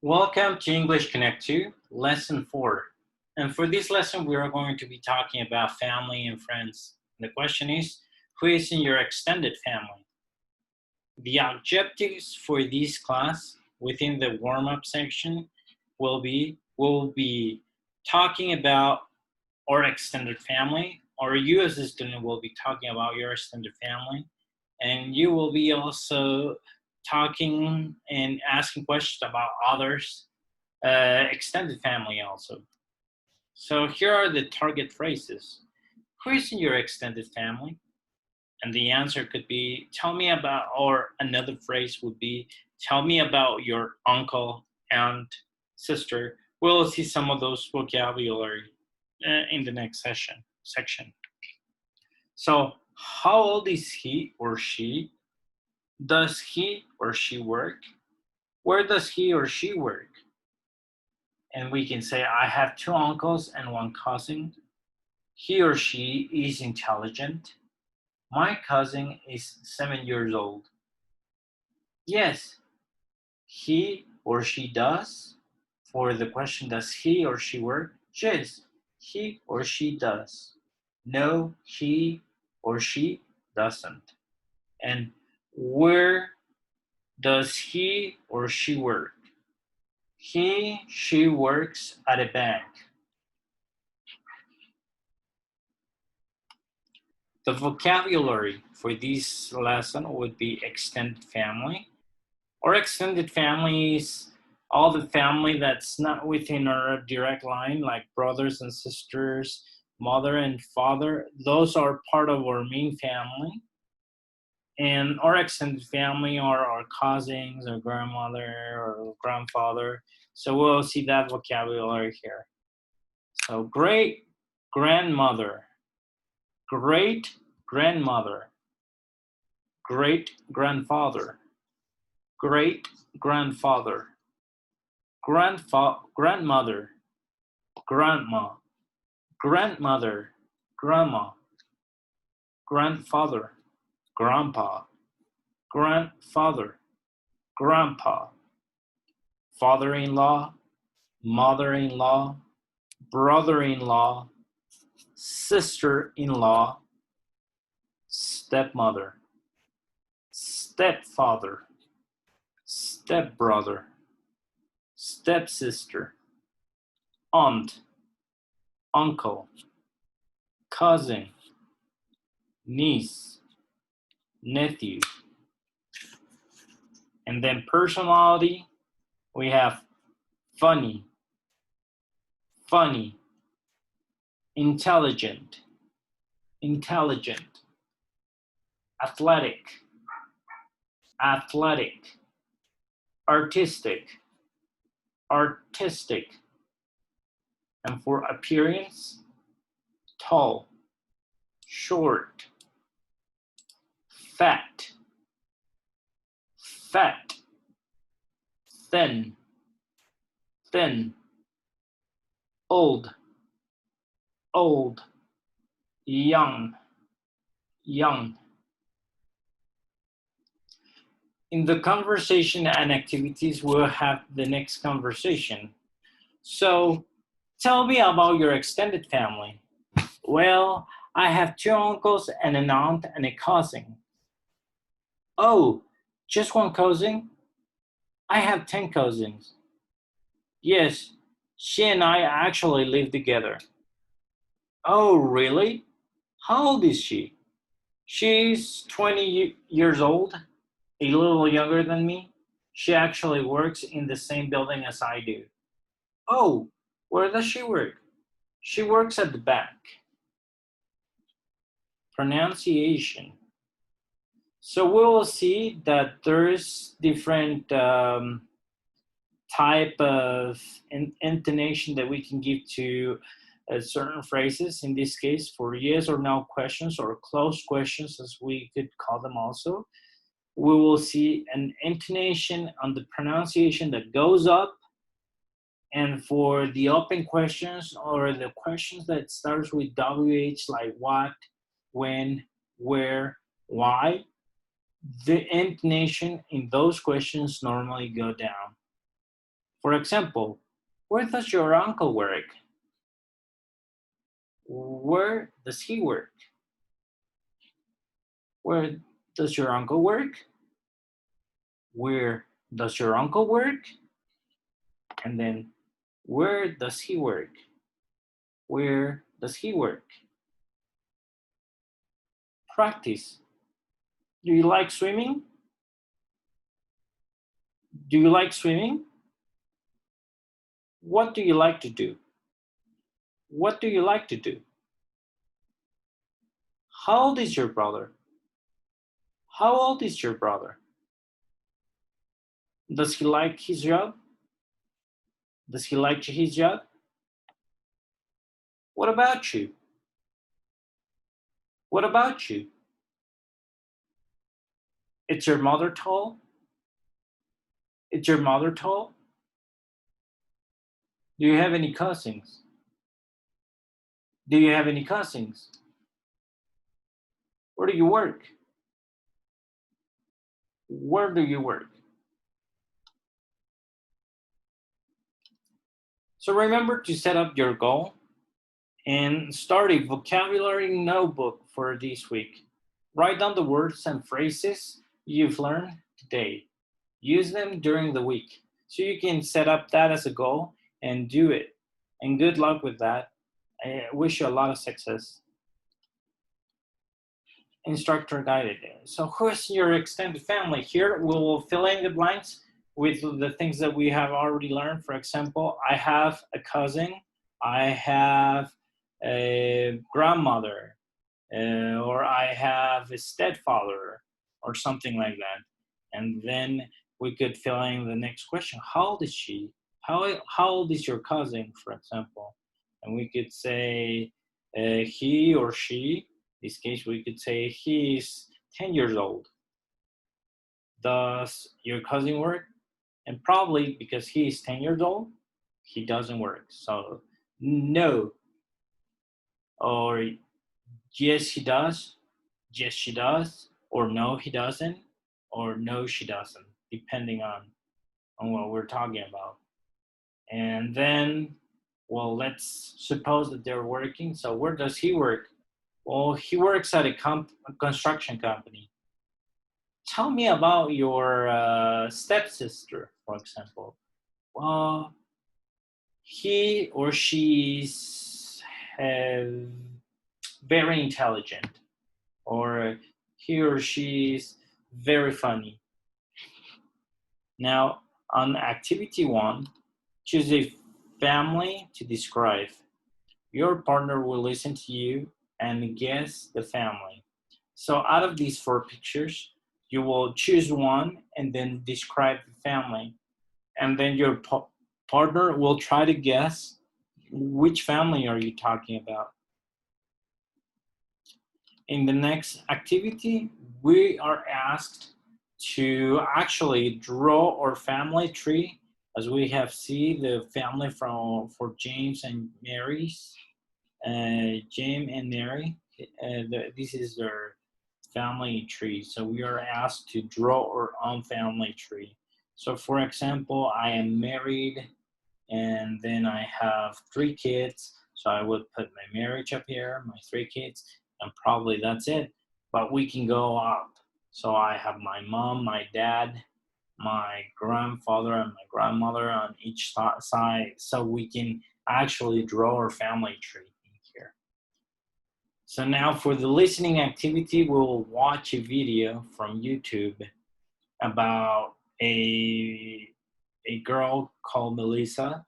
Welcome to English Connect 2, Lesson 4. And for this lesson, we are going to be talking about family and friends. The question is, who is in your extended family? The objectives for this class within the warm-up section will be, we'll be talking about our extended family, or you as a student will be talking about your extended family, and you will be also talking and asking questions about others extended family also. So here are the target phrases. Who is in your extended family? And the answer could be, tell me about, or another phrase would be, tell me about your uncle, aunt, sister. We'll see some of those vocabulary in the next section. So how old is he or she? Does he or she work? Where does he or she work? And we can say, I have two uncles and one cousin. He or she is intelligent. My cousin is 7 years old. Yes, he or she does. For the question, does he or she work? Yes, he or she does. No, he or she doesn't. And where does he or she work? She works at a bank. The vocabulary for this lesson would be extended family. Our extended family is all the family that's not within our direct line, like brothers and sisters, mother and father. Those are part of our main family. And our extended family are our cousins, our grandmother, or grandfather. So we'll see that vocabulary here. So great grandmother, great grandmother, great grandfather, great grandfather, grandmother, grandma, grandmother, grandma, grandfather, grandpa, grandfather, grandpa, father-in-law, mother-in-law, brother-in-law, sister-in-law, stepmother, stepfather, stepbrother, stepsister, aunt, uncle, cousin, niece, nephew. And then personality, we have funny, funny, intelligent, intelligent, athletic, athletic, artistic, artistic. And for appearance, tall, short, fat, fat, thin, thin, old, old, young, young. In the conversation and activities, we'll have the next conversation. So, tell me about your extended family. Well, I have two uncles and an aunt and a cousin. Oh, just one cousin? I have 10 cousins. Yes, she and I actually live together. Oh, really? How old is she? She's 20 years old, a little younger than me. She actually works in the same building as I do. Oh, where does she work? She works at the bank. Pronunciation. So we will see that there's different type of intonation that we can give to certain phrases. In this case, for yes or no questions or closed questions, as we could call them also, we will see an intonation on the pronunciation that goes up. And for the open questions or the questions that starts with WH, like what, when, where, why, the intonation in those questions normally go down. For example, where does your uncle work? Where does he work? Where does your uncle work? Where does your uncle work? And then, where does he work? Where does he work? Practice. Do you like swimming? Do you like swimming? What do you like to do? What do you like to do? How old is your brother? How old is your brother? Does he like his job? Does he like his job? What about you? What about you? Is your mother tall? Is your mother tall? Do you have any cousins? Do you have any cousins? Where do you work? Where do you work? So remember to set up your goal and start a vocabulary notebook for this week. Write down the words and phrases you've learned today. Use them during the week so you can set up that as a goal and do it. And good luck with that. I wish you a lot of success. Instructor guided. So who's your extended family? Here we will fill in the blanks with the things that we have already learned. For example, I have a cousin, I have a grandmother, or I have a stepfather, or something like that. And then we could fill in the next question. How old is she? How old is your cousin, for example? And we could say he or she. In this case, we could say he is 10 years old. Does your cousin work? And probably because he is 10 years old, he doesn't work. So no, or yes, he does, yes, she does, or no, he doesn't, or no, she doesn't, depending on what we're talking about. And then, well, let's suppose that they're working. So where does he work? Well, he works at a construction company. Tell me about your stepsister, for example. Well, he or she's very intelligent, or he or she's very funny. Now, on activity one, choose a family to describe. Your partner will listen to you and guess the family. So out of these four pictures, you will choose one and then describe the family. And then your partner will try to guess which family are you talking about. In the next activity, we are asked to actually draw our family tree, as we have seen the family for James and Mary's. James and Mary, this is their family tree. So we are asked to draw our own family tree. So for example, I am married and then I have 3 kids. So I would put my marriage up here, my 3 kids, and probably that's it. But we can go up. So I have my mom, my dad, my grandfather, and my grandmother on each side. So we can actually draw our family tree in here. So now for the listening activity, we'll watch a video from YouTube about a girl called Melissa,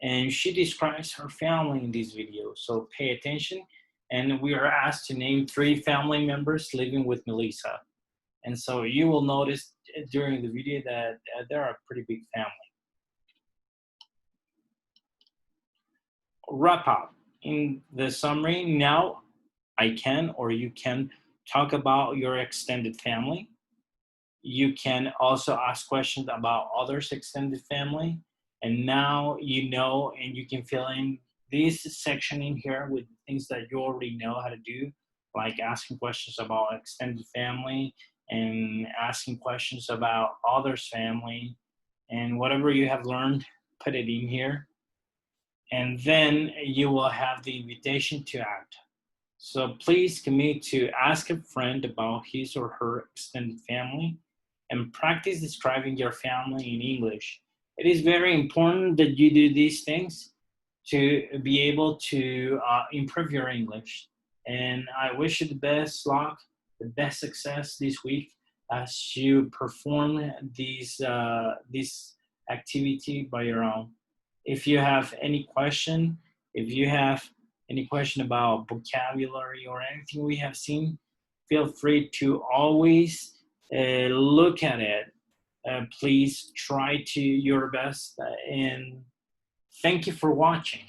and she describes her family in this video. So pay attention, and we are asked to name 3 family members living with Melissa. And so you will notice during the video that they're a pretty big family. Wrap up. In the summary, now I can or you can talk about your extended family. You can also ask questions about others' extended family. And now you know, and you can fill in this section in here with things that you already know how to do, like asking questions about extended family and asking questions about others' family and whatever you have learned put it in here, and then you will have the invitation to act. So please commit to ask a friend about his or her extended family and practice describing your family in English. It is very important that you do these things to be able to improve your English. And I wish you the best luck, the best success this week as you perform this activity by your own. If you have any question, if you have any question about vocabulary or anything we have seen, feel free to always look at it. Please try to your best and thank you for watching.